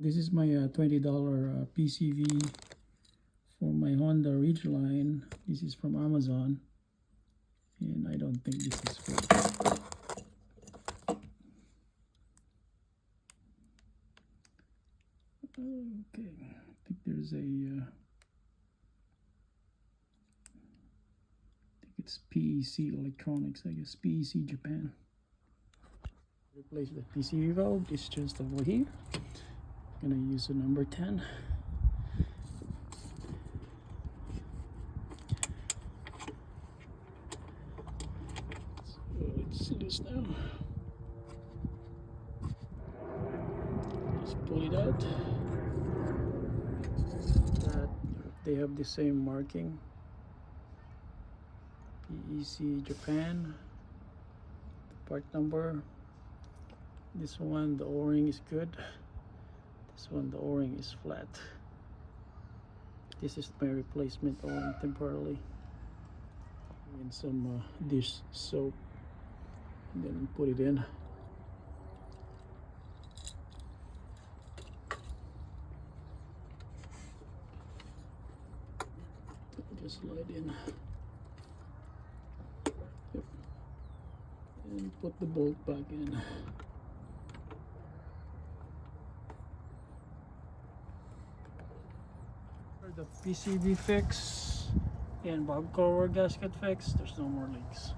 This is my $20 PCV for my Honda Ridgeline. This is from Amazon, and I don't think this is good. Okay, I think there's a I think it's PEC Electronics, I guess PEC Japan. Replace the PCV valve. It's just over here. Gonna use the number 10. So it's loose now. Just pull it out. They have the same marking. PEC Japan. Part number. This one, the O-ring is good. This one, the O-ring is flat. This is my replacement O-ring temporarily. And some dish soap, and then put it in. Just slide in. Yep. And put the bolt back in. The PCV fix and valve cover gasket fix, there's no more leaks.